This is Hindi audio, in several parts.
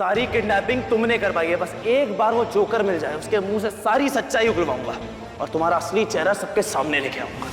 सारी किडनैपिंग तुमने करवाई है। बस एक बार वो जोकर मिल जाए, उसके मुंह से सारी सच्चाई उगलवाऊंगा और तुम्हारा असली चेहरा सबके सामने लेके आऊंगा।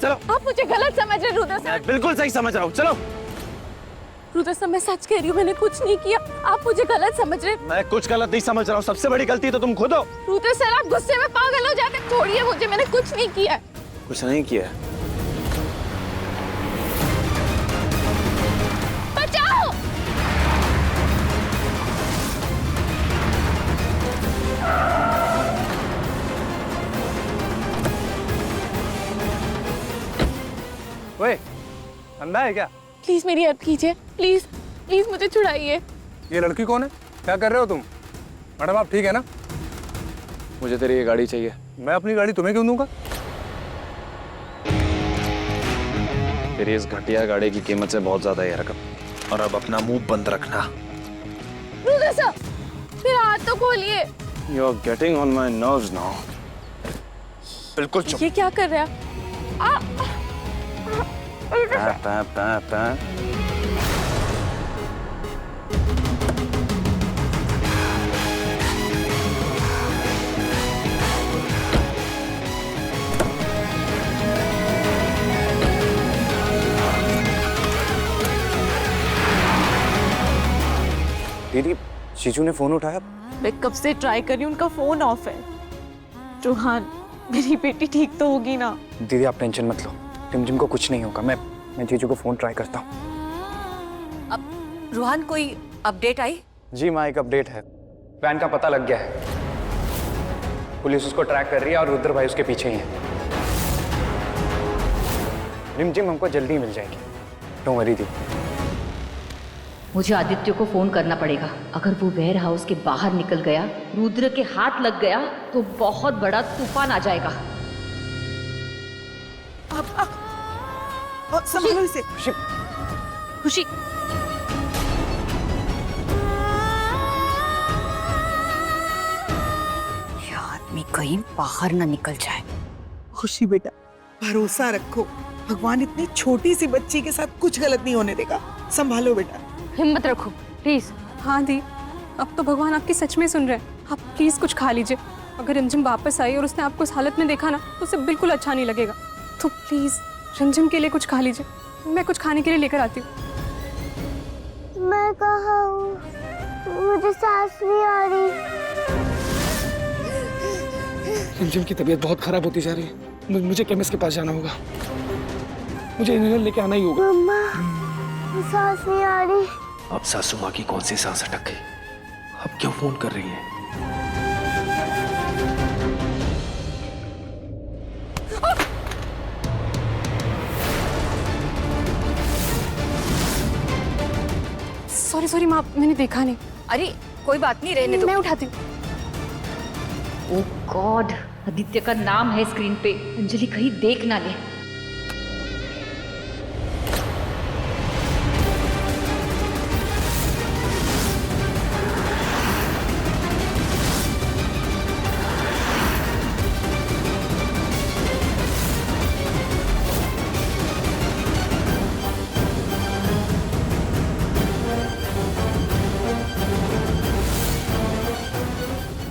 चलो। आप मुझे गलत समझ रहे रुद्र सर। बिल्कुल सही समझ रहा हूँ, चलो। रुद्र सर मैं सच कह रही हूँ, मैंने कुछ नहीं किया, आप मुझे गलत समझ रहे। मैं कुछ गलत नहीं समझ रहा हूँ, सबसे बड़ी गलती तो तुम खुद हो। रुद्र सर आप गुस्से में पागल हो जाते, छोड़िए मुझे, मैंने कुछ नहीं किया। कुछ नहीं किया। बचाओ। ओए, अंधा है क्या? प्लीज मेरी हेल्प कीजिए, प्लीज प्लीज मुझे छुड़ाइए। ये लड़की कौन है? क्या कर रहे हो तुम? मैडम आप ठीक है ना? मुझे तेरी ये गाड़ी चाहिए। मैं अपनी गाड़ी तुम्हें क्यों दूंगा? तेरी इस घटिया गाड़ी की कीमत से बहुत ज्यादा है रकम, और अब अपना मुंह बंद रखना। रुद्र सर मेरा हाथ तो खोलिए। You are getting on my nerves now. बिल्कुल चुप। ये क्या कर रहा है? दीदी, जीजू ने फोन उठाया? मैं कब से ट्राई कर रही हूँ, उनका फोन ऑफ है। रोहान मेरी बेटी ठीक तो होगी ना? दीदी आप टेंशन मत लो, टिमटिम को कुछ नहीं होगा। मैं जीजू को फोन ट्राई करता हूँ। अब रोहन कोई अपडेट आई? जी माँ, एक अपडेट है। वैन का पता लग गया है, पुलिस उसको ट्रैक कर रही है और रुद्र भाई उसके पीछे ही है। रिमझिम हमको जल्दी मिल जाएगी, डोंट वरी दीदी। मुझे आदित्य को फोन करना पड़ेगा। अगर वो वेयर हाउस के बाहर निकल गया, रुद्र के हाथ लग गया, तो बहुत बड़ा तूफान आ जाएगा। संभालो इसे। खुशी, ये आदमी कहीं बाहर ना निकल जाए। खुशी बेटा, भरोसा रखो, भगवान इतनी छोटी सी बच्ची के साथ कुछ गलत नहीं होने देगा। संभालो बेटा, हिम्मत रखो प्लीज। हाँ दी, अब तो भगवान आपकी सच में सुन रहे हैं। आप प्लीज कुछ खा लीजिए। अगर रिमझिम वापस आई और उसने आपको इस हालत में देखा ना, तो उसे बिल्कुल अच्छा नहीं लगेगा। तो प्लीज रिमझिम के लिए कुछ खा लीजिए, मैं कुछ खाने के लिए लेकर आती हूँ। मैं कहाँ हूँ? मुझे सांस नहीं आ रही। रिमझिम की तबीयत बहुत खराब होती जा रही है, मुझे केमिस्ट के पास जाना होगा। मुझे इन्हेलर लेके आना ही होगा। मम्मा सांस नहीं आ रही। अब सासू माँ की कौन सी सांस अटक गई? अब क्यों फोन कर रही है? सॉरी माँ, मैंने देखा नहीं। अरे कोई बात नहीं, रहने दो। मैं उठाती हूँ। ओह गॉड, आदित्य का नाम है स्क्रीन पे। अंजलि कहीं देख ना ले।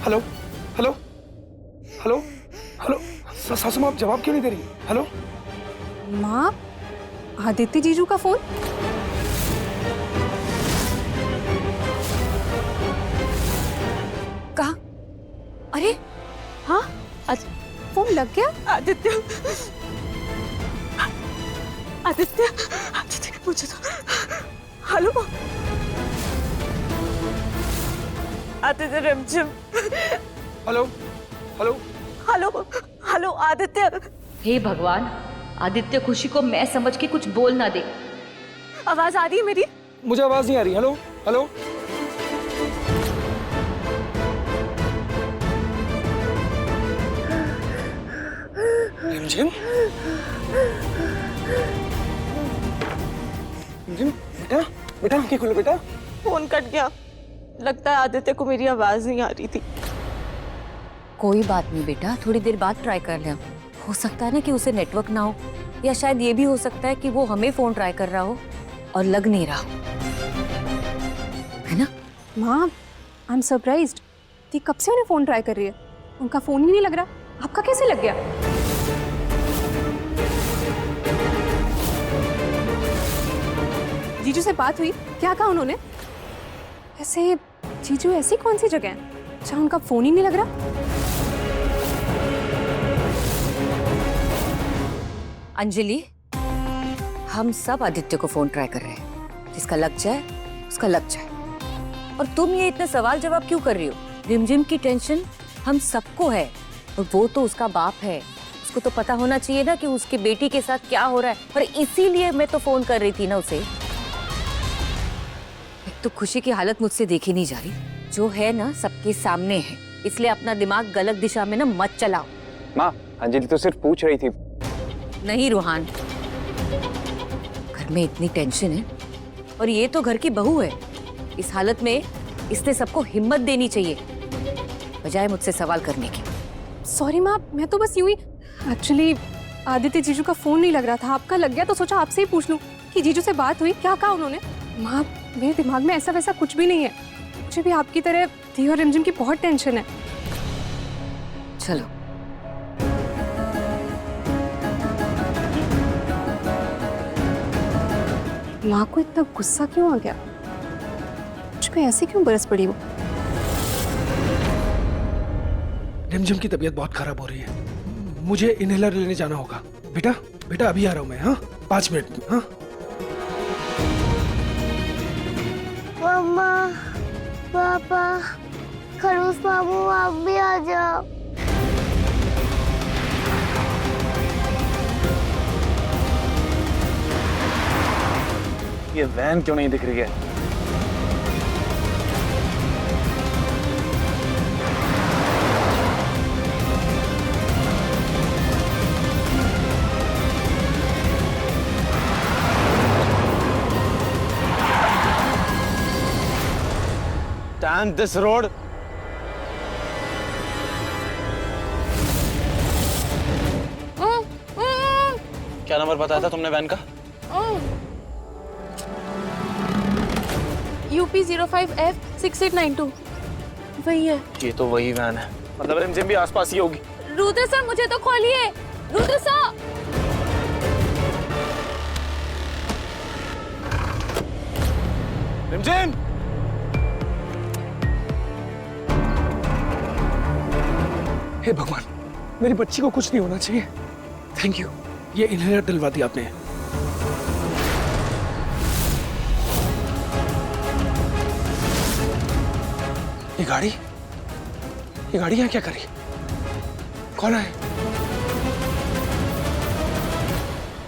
हेलो हेलो हेलो हेलो, सासू माँ आप जवाब क्यों नहीं दे रही? हेलो माँ, आदित्य जीजू का फोन? कहाँ? अरे हाँ, फोन लग गया। आदित्य आदित्य आदित्य मुझे तो। Hello Aditya, Rimjhim. Hello hello hello hello Aditya. हे भगवान, आदित्य खुशी को मैं समझ के कुछ बोल ना दे। आवाज आ रही है मेरी? मुझे आवाज नहीं आ रही। हेलो हेलो रिमझिम, रिमझिम बेटा, बेटा आंखें खोलो बेटा। फोन कट गया, लगता है आदित्य को मेरी आवाज नहीं आ रही थी। कोई बात नहीं बेटा, थोड़ी देर बाद ट्राई कर लें। हो सकता है ना कि उसे नेटवर्क ना हो, या शायद ये भी हो सकता है कि वो हमें फोन ट्राई कर रहा हो और लग नहीं रहा हो। है ना? माँ, आई एम सरप्राइज्ड। दी कब से उन्हें फोन ट्राई कर रही है, उनका फोन ही नहीं लग रहा। आपका कैसे लग गया? जीजू से बात हुई? क्या कहा उन्होंने? ऐसे जीजू ऐसी कौन सी जगह है जहाँ उनका फोन ही नहीं लग रहा? अंजलि, हम सब आदित्य को फोन ट्राई कर रहे हैं। जिसका लग जाए उसका लग जाए। और तुम ये इतने सवाल जवाब क्यों कर रही हो? रिमझिम की टेंशन हम सबको है, और वो तो उसका बाप है। उसको तो पता होना चाहिए ना कि उसकी बेटी के साथ क्या हो रहा है, और इसीलिए मैं तो फोन कर रही थी ना उसे। एक तो खुशी की हालत मुझसे देखी नहीं जा रही, जो है ना सबके सामने है, इसलिए अपना दिमाग गलत दिशा में ना मत चलाओ। माँ, अंजलि तो सिर्फ पूछ रही थी। नहीं रूहान, घर में इतनी टेंशन है, और ये तो घर की बहू है। इस हालत में इसने सबको हिम्मत देनी चाहिए, बजाय मुझसे सवाल करने की। सॉरी माँ, मैं तो बस यूं ही। एक्चुअली आदित्य जीजू का फोन नहीं लग रहा था, आपका लग गया तो सोचा आपसे ही पूछ लूं कि जीजू से बात हुई, क्या कहा उन्होंने। माँ, मेरे दिमाग में ऐसा वैसा कुछ भी नहीं है। मुझे भी आपकी तरह दी और रिमझिम की बहुत टेंशन है। चलो, माँ को इतना गुस्सा क्यों आ गया? मुझ पे ऐसे क्यों बरस पड़ी वो? रिमझिम की तबीयत बहुत खराब हो रही है, मुझे इनहेलर लेने जाना होगा। बेटा बेटा अभी आ रहा हूँ मैं। हाँ, 5 मिनट में। हाँ मम्मा, पापा, खरगोश मामू, आप भी आ जाओ। ये वैन क्यों नहीं दिख रही है? Damn this road! क्या नंबर बताया था तुमने वैन का? UP 05F 6892 वही है। ये तो वही वैन है, मतलब रिमझिम भी आसपास ही होगी। रुद्र सर, मुझे तो खोलिए। रुद्र सर, रिमझिम! हे भगवान, मेरी बच्ची को कुछ नहीं होना चाहिए। थैंक यू, ये इनहेलर दिलवा दिया आपने। ये गाड़ी यहाँ क्या करी? कौन है?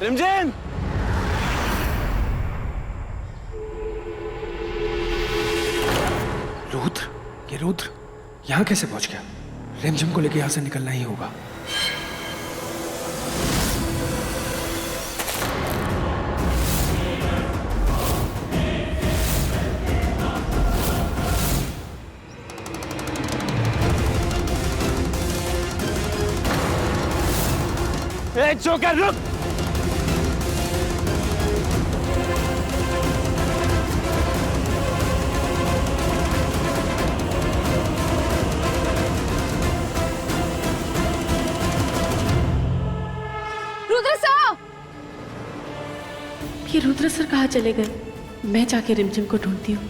रिमझिम! रुद्र यहाँ कैसे पहुंच गया? रिमझिम को लेके यहाँ से निकलना ही होगा। ए जोकर, रुक! रुद्र सर! ये रुद्र सर कहाँ चले गए? मैं जाके रिमझिम को ढूंढती हूँ।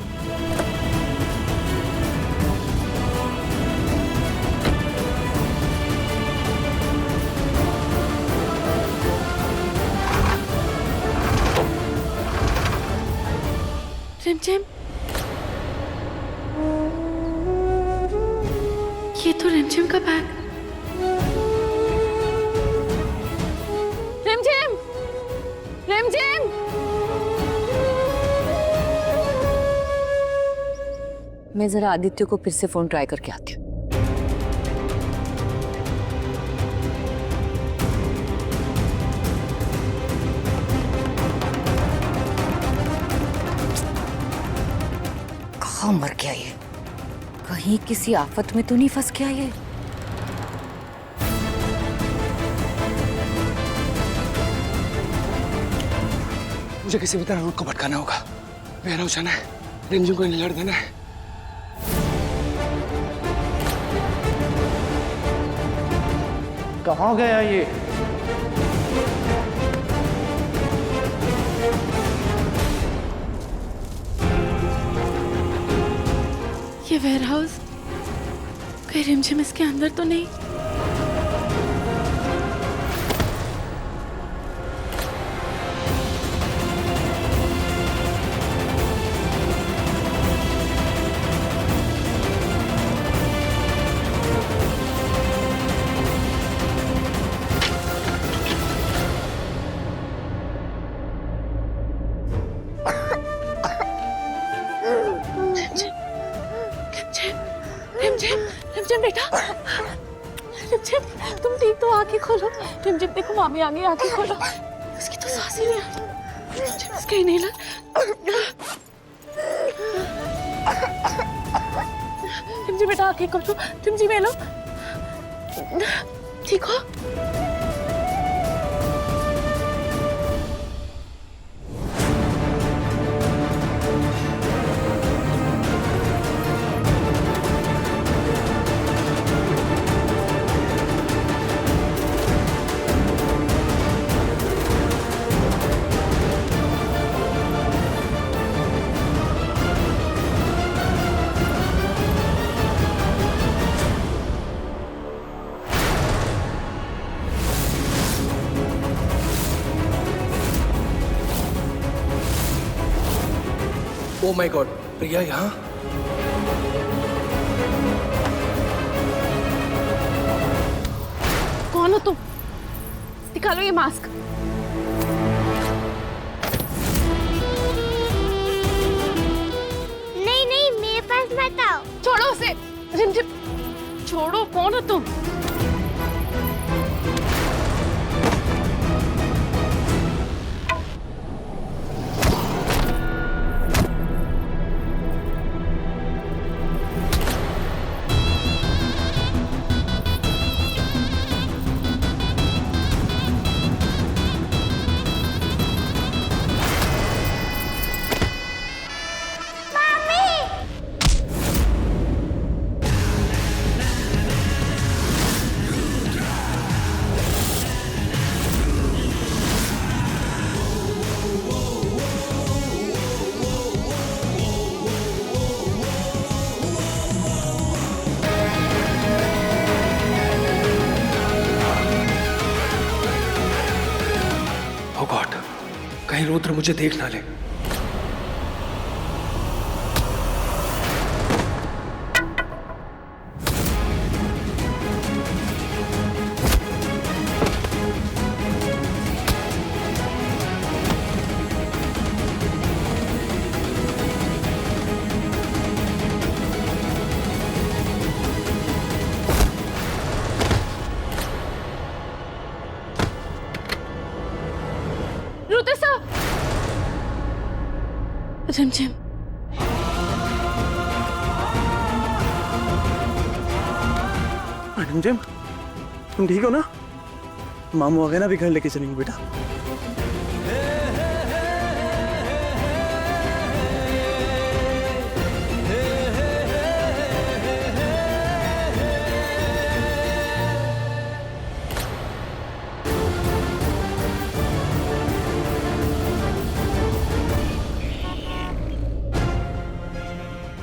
रिमझिम, ये तो रिमझिम का बैग। रिमझिम! रिमझिम! मैं जरा आदित्य को फिर से फोन ट्राई करके आती हूँ। कहाँ मर गया ये? कहीं किसी आफत में तो नहीं फंस गया ये? मुझे किसी भी तरह रूट को भटकाना होगा। वेयर हाउस जाना है, रिमझिम को इनहेलर देना है। कहाँ गया ये? ये वेयरहाउस कहीं रिमझिम इसके अंदर तो नहीं? रिमझिम, रिमझिम बेटा, रिमझिम तुम ठीक तो? आंखें खोलो। रिमझिम देखो मामी आ गई, आंखें खोलो। इसकी तो सांस ही नहीं आ रही। रिमझिम इसका इनहेलर। रिमझिम बेटा आंखें खोलो। रिमझिम ये लो। ठीक हो? ओ माय गॉड, प्रिया यहाँ? कौन हो तुम? निकालो ये मास्क। नहीं नहीं, मेरे पास मत आओ। छोड़ो उसे। रिमझिम छोड़ो, कौन हो तुम? ओ गॉड, कहीं रुद्र मुझे देख ना ले। रुद्र सर। रिमझिम रिमझिम, तुम ठीक हो ना? मामू आ गए ना, अभी घर लेके चलेंगे बेटा।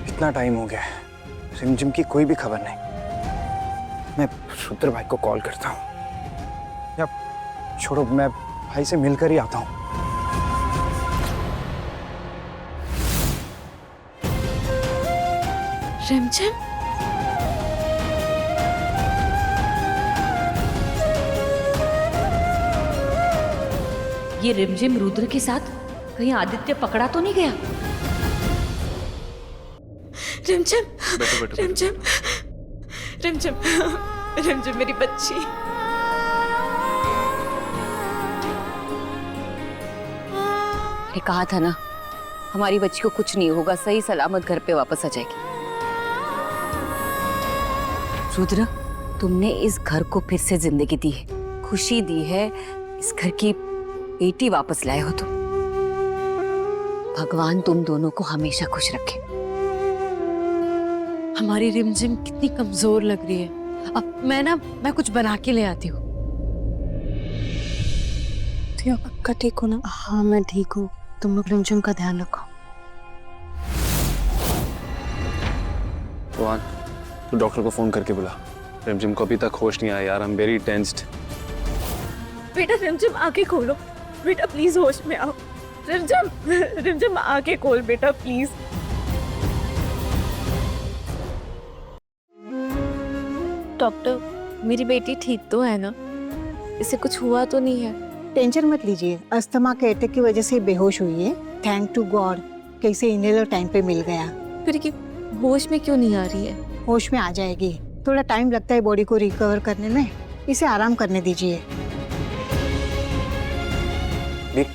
इतना टाइम हो गया है, रिमझिम की कोई भी खबर नहीं। मैं रुद्र भाई को कॉल करता हूँ, या छोड़ो, मैं भाई से मिलकर ही आता हूँ। रिमझिम, ये रिमझिम रुद्र के साथ कहीं आदित्य पकड़ा तो नहीं गया? रिमझिम, रिमझिम, रिमझिम, रिमझिम मेरी बच्ची। मैंने कहा था ना, हमारी बच्ची को कुछ नहीं होगा, सही सलामत घर पे वापस आ जाएगी। रुद्र, तुमने इस घर को फिर से जिंदगी दी है, खुशी दी है, इस घर की बेटी वापस लाए हो तुम। भगवान तुम दोनों को हमेशा खुश रखे। हमारी रिमझिम कितनी कमजोर लग रही है। अब मैं कुछ बना के ले आती हूँ। पक्का ठीक हो ना? हाँ मैं ठीक हूँ, तुम लोग रिमझिम का ध्यान रखो। रोहन, तू डॉक्टर को फोन करके बुला। रिमझिम को अभी तक होश नहीं आया यार। I am very tensed. बेटा रिमझिम आंखें खोलो, बेटा प्लीज होश में आओ। रिमझिम आंखें खोल बेटा प्लीज। डॉक्टर मेरी बेटी ठीक तो है ना? इसे कुछ हुआ तो नहीं है? टेंशन मत लीजिए, अस्थमा के अटैक की वजह से बेहोश हुई है। थैंक टू गॉड कि इसे इनहेलर टाइम पे मिल गया। फिर कि होश में क्यों नहीं आ रही है? होश में आ जाएगी, थोड़ा टाइम लगता है बॉडी को रिकवर करने में, इसे आराम करने दीजिए। दी,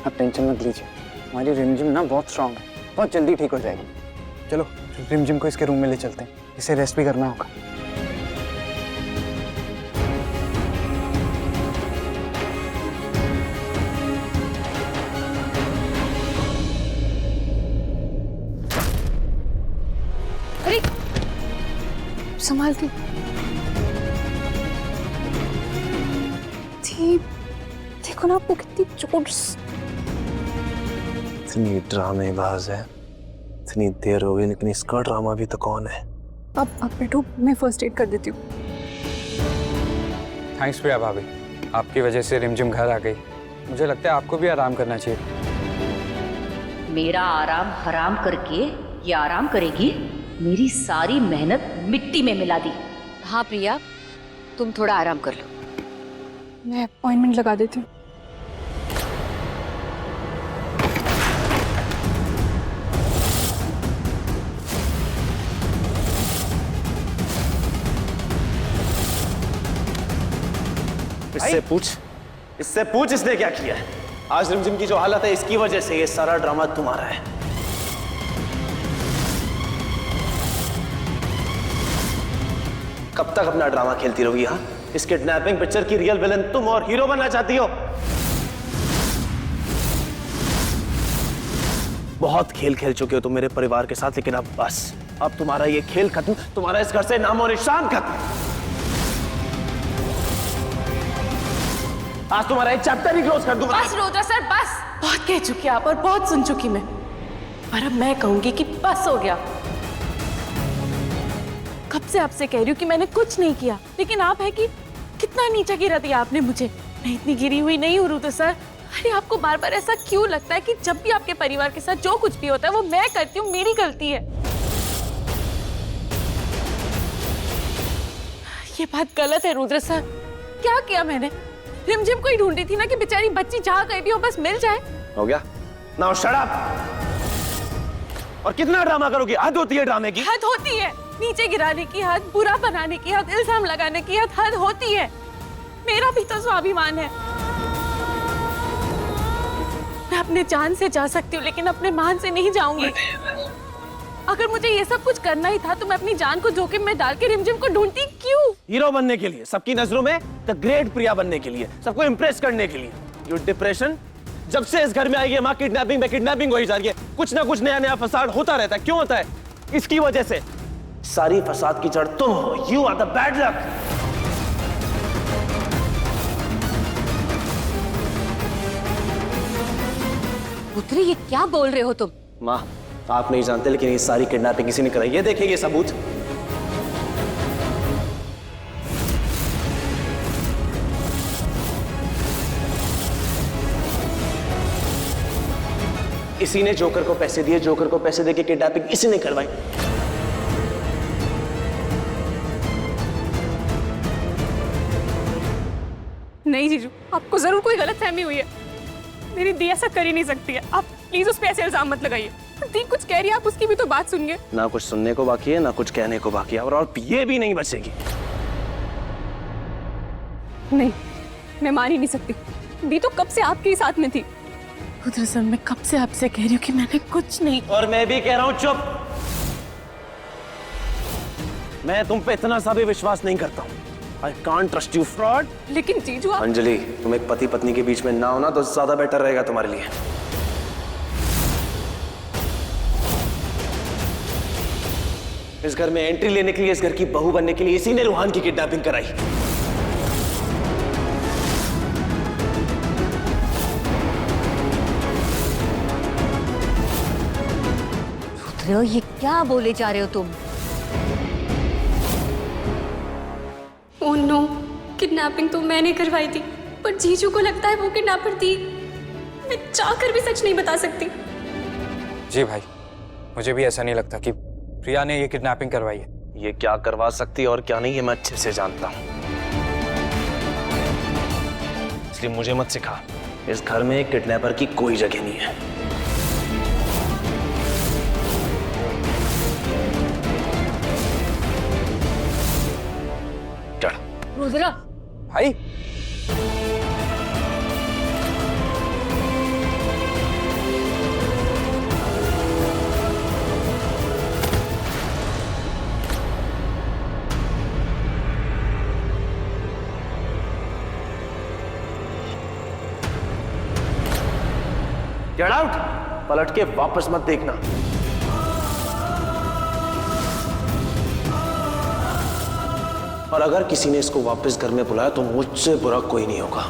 आप टेंशन मत लीजिए, हमारी रिमझिम ना बहुत स्ट्रांग है, बहुत जल्दी ठीक हो जाएगी। चलो रिमझिम को इसके रूम में ले चलते हैं, इसे रेस्ट भी करना होगा। संभाल के। देखो ना आपको कितनी चोट। इतनी ड्रामेबाज है, इतनी देर हो गई लेकिन इसका ड्रामा भी तो कौन है? अब बैठो, मैं फर्स्ट एड कर देती हूँ। थैंक्स प्रिया भाभी, आपकी वजह से रिमझिम घर आ गई। मुझे लगता है आपको भी आराम करना चाहिए। मेरा आराम हराम करके ये आराम करेगी? मेरी सारी मेहनत मिट्टी में मिला दी। हाँ प्रिया, तुम थोड़ा आराम कर लो। मैं अपॉइंटमेंट लगा देती हूँ। इससे पूछ इसने क्या किया है? आज रिमझिम की जो हालत है इसकी वजह से ये सारा ड्रामा तुम्हारा है। कब तक अपना ड्रामा खेलती रहोगी? हाँ, इस किडनैपिंग पिक्चर की रियल विलन तुम और हीरो बनना चाहती हो? बहुत खेल खेल चुके हो तुम मेरे परिवार के साथ, लेकिन अब बस, अब तुम्हारा ये खेल खत्म, तुम्हारा इस घर से नामो निशान खत्म। आज तुम्हारा एक चैप्टर ही क्लोज कर दूंगा। बस रुद्र सर बस, बहुत कह चुकी आप और बहुत सुन चुकी मैं, पर अब मैं कहूंगी कि बस हो गया। कब से आपसे कह रही हूँ कि मैंने कुछ नहीं किया, लेकिन आप है कि कितना नीचा गिरा दिया आपने मुझे। मैं इतनी गिरी हुई नहीं हूँ रुद्र सर। अरे आपको बार बार ऐसा क्यों लगता है कि जब भी आपके परिवार के साथ जो कुछ भी होता है वो मैं करती हूँ, मेरी गलती है? ये बात गलत है रुद्र सर। क्या किया मैंने? रिमझिम को ही ढूंढी थी ना कि बेचारी बच्ची जहाँ कहीं भी हो बस मिल जाए। हो गया? Now shut up. और कितना ड्रामा करोगी? हद होती है ड्रामे की। हद होती है, नीचे गिराने की हद, बुरा बनाने की हद, इल्जाम लगाने की हद होती है। मेरा भी तो स्वाभिमान है। मैं अपने जान से जा सकती हूँ लेकिन अपने मान से नहीं जाऊंगी। अगर मुझे ये सब कुछ करना ही था तो मैं अपनी जान को जोखिम में डाल के रिमझिम को ढूंढती क्यों? हीरो बनने के लिए, सबकी नजरों में द ग्रेट प्रिया बनने के लिए, सबको इंप्रेस करने के लिए। यू डिप्रेशन, जब से इस घर में आई है माँ किडनैपिंग हो ही जा रही है। कुछ ना कुछ नया नया फसाद होता रहता है। क्यों होता है? इसकी वजह से। सारी फसाद की जड़ तुम हो। You are the bad luck. पुत्री, ये क्या बोल रहे हो तुम? माँ, आप नहीं जानते लेकिन ये सारी किडनैपिंग किसी ने कराई है। देखिए ये सबूत। इसी ने जोकर को पैसे दिए, जोकर को पैसे देके किडनैपिंग इसी ने करवाई। नहीं जीजू, आपको जरूर कोई गलतफहमी हुई है। मेरी दी ऐसा कर ही नहीं सकती है। आप प्लीज उस पे ऐसे इल्जाम मत लगाइए। दी कुछ कह रही है, आप उसकी भी तो बात सुनिए। ना कुछ सुनने को बाकी है ना कुछ कहने को बाकी है, और ये भी नहीं बचेगी। नहीं, मैं मान ही नहीं सकती। दी तो कब से आपके ही साथ में थी। रुद्र सर, मैं कब से आपसे कह रही हूँ कि मैंने कुछ नहीं। और मैं भी कह रहा हूँ चुप। मैं तुम पे इतना सा भी विश्वास नहीं करता हूँ। I can't trust you, fraud. लेकिन जीजू आप... अंजलि, तुम एक पति पत्नी के बीच में ना हो ना तो ज्यादा बेटर रहेगा तुम्हारे लिए। इस घर में एंट्री लेने के लिए, इस घर की बहू बनने के लिए इसी ने रूहान की किडनैपिंग कराई। रुद्र, ये क्या बोले जा रहे हो तुम? ओह नो, किडनैपिंग तो मैंने करवाई थी, पर जीजू को लगता है वो किडनैपर थी। मैं चाहकर भी सच नहीं बता सकती। जी भाई, मुझे भी ऐसा नहीं लगता कि प्रिया ने ये किडनैपिंग करवाई है। ये क्या करवा सकती है और क्या नहीं, ये मैं अच्छे से जानता हूं। इसलिए मुझे मत सिखा। इस घर में एक किडनैपर की कोई जगह नहीं है। चढ़। रुद्र, भाई गेट आउट। पलट के वापस मत देखना। और अगर किसी ने इसको वापस घर में बुलाया तो मुझसे बुरा कोई नहीं होगा।